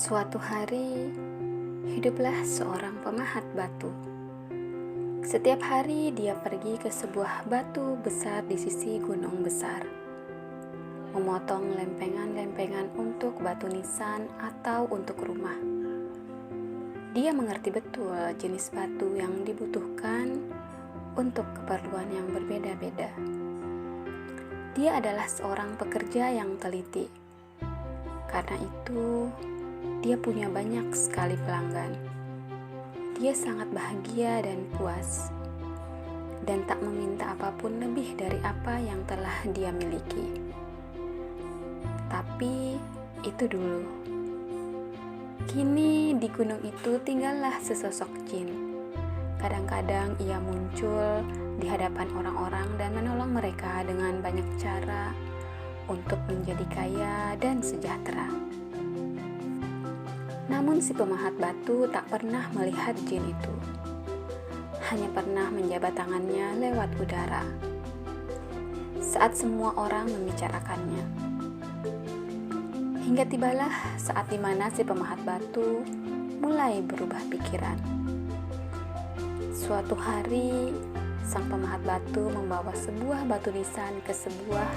Suatu hari, hiduplah seorang pemahat batu. Setiap hari dia pergi ke sebuah batu besar di sisi gunung besar, memotong lempengan-lempengan untuk batu nisan atau untuk rumah. Dia mengerti betul jenis batu yang dibutuhkan untuk keperluan yang berbeda-beda. Dia adalah seorang pekerja yang teliti. Karena itu, dia punya banyak sekali pelanggan. Dia sangat bahagia dan puas, dan tak meminta apapun lebih dari apa yang telah dia miliki. Tapi itu dulu. Kini di gunung itu tinggallah sesosok jin. Kadang-kadang ia muncul di hadapan orang-orang dan menolong mereka dengan banyak cara untuk menjadi kaya dan sejahtera. Namun si pemahat batu tak pernah melihat jin itu. Hanya pernah menjabat tangannya lewat udara saat semua orang membicarakannya. Hingga tibalah saat dimana si pemahat batu mulai berubah pikiran. Suatu hari, sang pemahat batu membawa sebuah batu nisan ke sebuah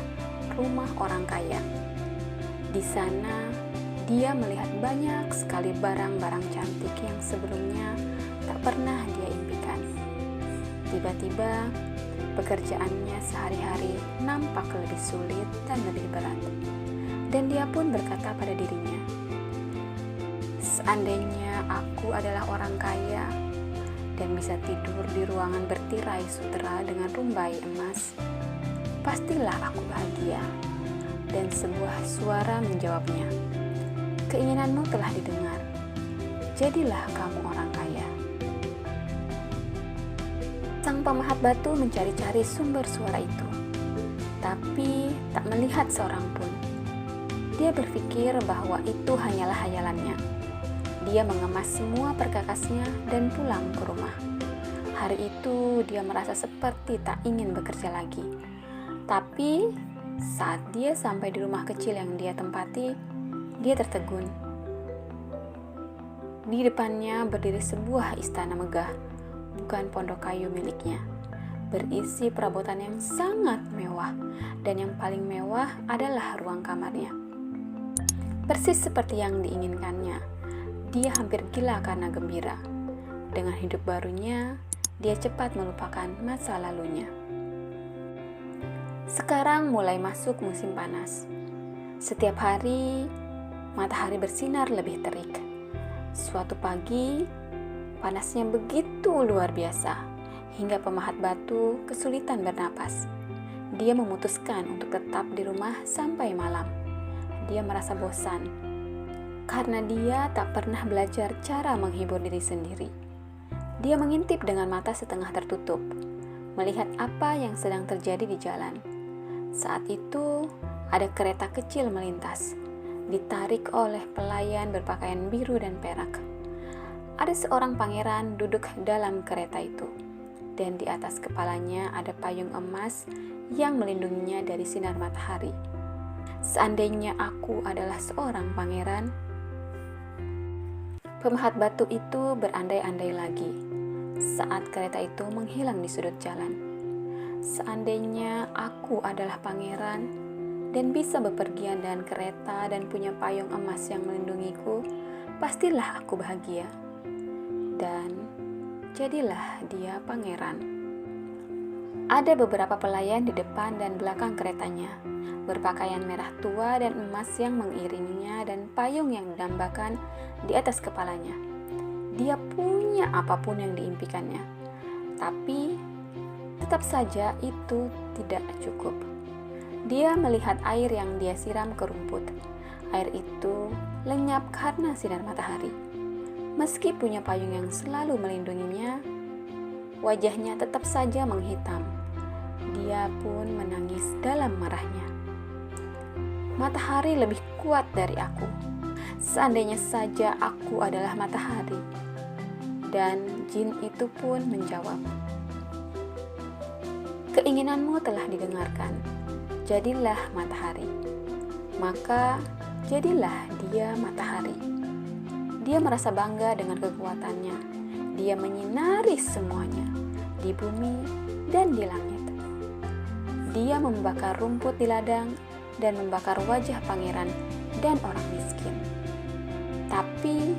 rumah orang kaya. Di sana, dia melihat banyak sekali barang-barang cantik yang sebelumnya tak pernah dia impikan. Tiba-tiba, pekerjaannya sehari-hari nampak lebih sulit dan lebih berat. Dan dia pun berkata pada dirinya, "Seandainya aku adalah orang kaya dan bisa tidur di ruangan bertirai sutera dengan rumbai emas, pastilah aku bahagia." Dan sebuah suara menjawabnya, "Keinginanmu telah didengar. Jadilah kamu orang kaya." Sang pemahat batu mencari-cari sumber suara itu, tapi tak melihat seorang pun. Dia berpikir bahwa itu hanyalah hayalannya. Dia mengemas semua perkakasnya dan pulang ke rumah. Hari itu dia merasa seperti tak ingin bekerja lagi. Tapi saat dia sampai di rumah kecil yang dia tempati, dia tertegun. Di depannya berdiri sebuah istana megah, bukan pondok kayu miliknya, berisi perabotan yang sangat mewah, dan yang paling mewah adalah ruang kamarnya. Persis seperti yang diinginkannya, dia hampir gila karena gembira. Dengan hidup barunya, dia cepat melupakan masa lalunya. Sekarang mulai masuk musim panas. Setiap hari, matahari bersinar lebih terik. Suatu pagi, panasnya begitu luar biasa, hingga pemahat batu kesulitan bernapas. Dia memutuskan untuk tetap di rumah sampai malam. Dia merasa bosan, karena dia tak pernah belajar cara menghibur diri sendiri. Dia mengintip dengan mata setengah tertutup, melihat apa yang sedang terjadi di jalan. Saat itu, ada kereta kecil melintas, ditarik oleh pelayan berpakaian biru dan perak. Ada seorang pangeran duduk dalam kereta itu, dan di atas kepalanya ada payung emas yang melindunginya dari sinar matahari. Seandainya aku adalah seorang pangeran. Pemahat batu itu berandai-andai lagi saat kereta itu menghilang di sudut jalan. Seandainya aku adalah pangeran dan bisa bepergian dengan kereta dan punya payung emas yang melindungiku, pastilah aku bahagia. Dan jadilah dia pangeran. Ada beberapa pelayan di depan dan belakang keretanya, berpakaian merah tua dan emas yang mengiringinya dan payung yang didambakan di atas kepalanya. Dia punya apapun yang diimpikannya, tapi tetap saja itu tidak cukup. Dia melihat air yang dia siram ke rumput. Air itu lenyap karena sinar matahari. Meski punya payung yang selalu melindunginya, wajahnya tetap saja menghitam. Dia pun menangis dalam marahnya. Matahari lebih kuat dari aku. Seandainya saja aku adalah matahari. Dan jin itu pun menjawab, "Keinginanmu telah didengarkan. Jadilah matahari." Maka jadilah dia matahari. Dia merasa bangga dengan kekuatannya. Dia menyinari semuanya, di bumi dan di langit. Dia membakar rumput di ladang dan membakar wajah pangeran dan orang miskin. Tapi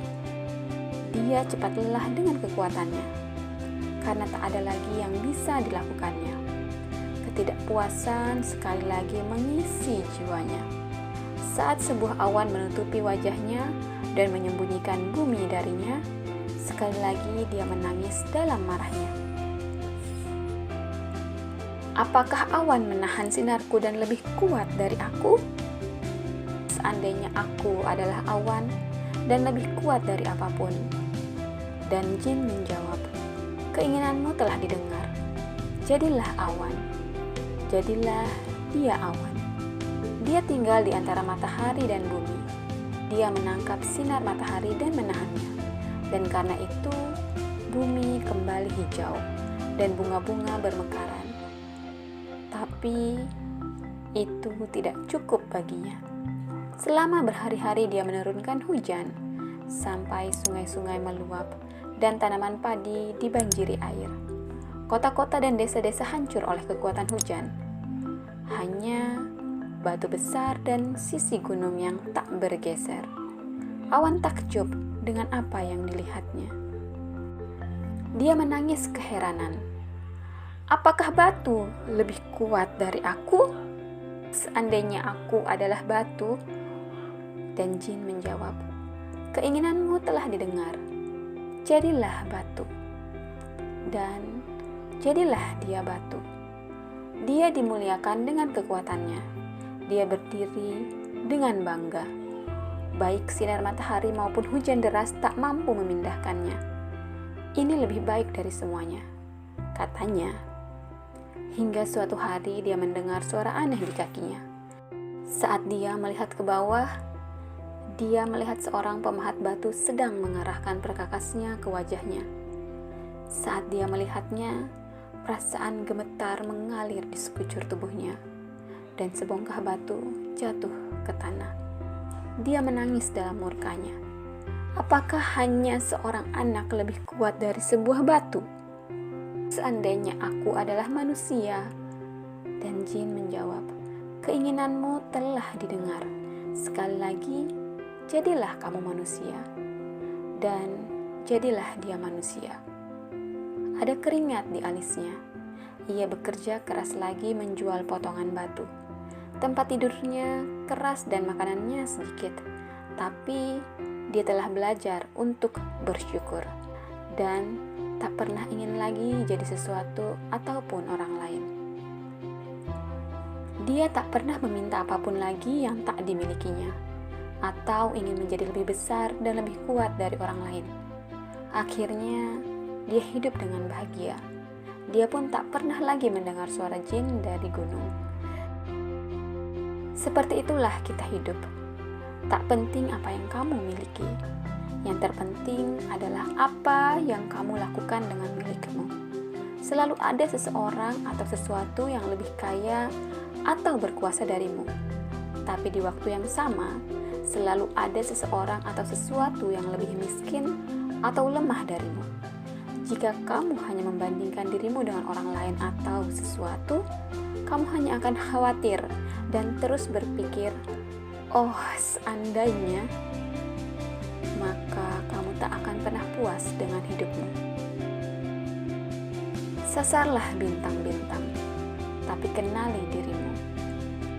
dia cepat lelah dengan kekuatannya, karena tak ada lagi yang bisa dilakukannya. Ketidakpuasan sekali lagi mengisi jiwanya. Saat sebuah awan menutupi wajahnya dan menyembunyikan bumi darinya, sekali lagi dia menangis dalam marahnya. Apakah awan menahan sinarku dan lebih kuat dari aku? Seandainya aku adalah awan dan lebih kuat dari apapun. Dan jin menjawab, keinginanmu telah didengar. Jadilah awan. Jadilah dia awan. Dia tinggal di antara matahari dan bumi. Dia menangkap sinar matahari dan menahannya. Dan karena itu, bumi kembali hijau dan bunga-bunga bermekaran. Tapi itu tidak cukup baginya. Selama berhari-hari dia menurunkan hujan, sampai sungai-sungai meluap dan tanaman padi dibanjiri air. Kota-kota dan desa-desa hancur oleh kekuatan hujan. Hanya batu besar dan sisi gunung yang tak bergeser. Awan takjub dengan apa yang dilihatnya. Dia menangis keheranan. Apakah batu lebih kuat dari aku? Seandainya aku adalah batu. Dan jin menjawab, keinginanmu telah didengar. Jadilah batu. Dan jadilah dia batu. Dia dimuliakan dengan kekuatannya. Dia berdiri dengan bangga. Baik sinar matahari maupun hujan deras tak mampu memindahkannya. Ini lebih baik dari semuanya, katanya. Hingga suatu hari dia mendengar suara aneh di kakinya. Saat dia melihat ke bawah, dia melihat seorang pemahat batu sedang mengarahkan perkakasnya ke wajahnya. Saat dia melihatnya, perasaan gemetar mengalir di sekujur tubuhnya, dan sebongkah batu jatuh ke tanah. Dia menangis dalam murkanya. Apakah hanya seorang anak lebih kuat dari sebuah batu? Seandainya aku adalah manusia. Dan jin menjawab, keinginanmu telah didengar. Sekali lagi, jadilah kamu manusia. Dan jadilah dia manusia. Ada keringat di alisnya. Ia bekerja keras lagi menjual potongan batu. Tempat tidurnya keras dan makanannya sedikit, tapi dia telah belajar untuk bersyukur dan tak pernah ingin lagi jadi sesuatu ataupun orang lain. Dia tak pernah meminta apapun lagi yang tak dimilikinya, atau ingin menjadi lebih besar dan lebih kuat dari orang lain. Akhirnya, dia hidup dengan bahagia. Dia pun tak pernah lagi mendengar suara jin dari gunung. Seperti itulah kita hidup. Tak penting apa yang kamu miliki. Yang terpenting adalah apa yang kamu lakukan dengan milikmu. Selalu ada seseorang atau sesuatu yang lebih kaya atau berkuasa darimu. Tapi di waktu yang sama, selalu ada seseorang atau sesuatu yang lebih miskin atau lemah darimu. Jika kamu hanya membandingkan dirimu dengan orang lain atau sesuatu, kamu hanya akan khawatir dan terus berpikir, oh seandainya, maka kamu tak akan pernah puas dengan hidupmu. Sasarlah bintang-bintang, tapi kenali dirimu,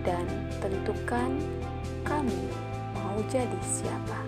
dan tentukan kamu mau jadi siapa.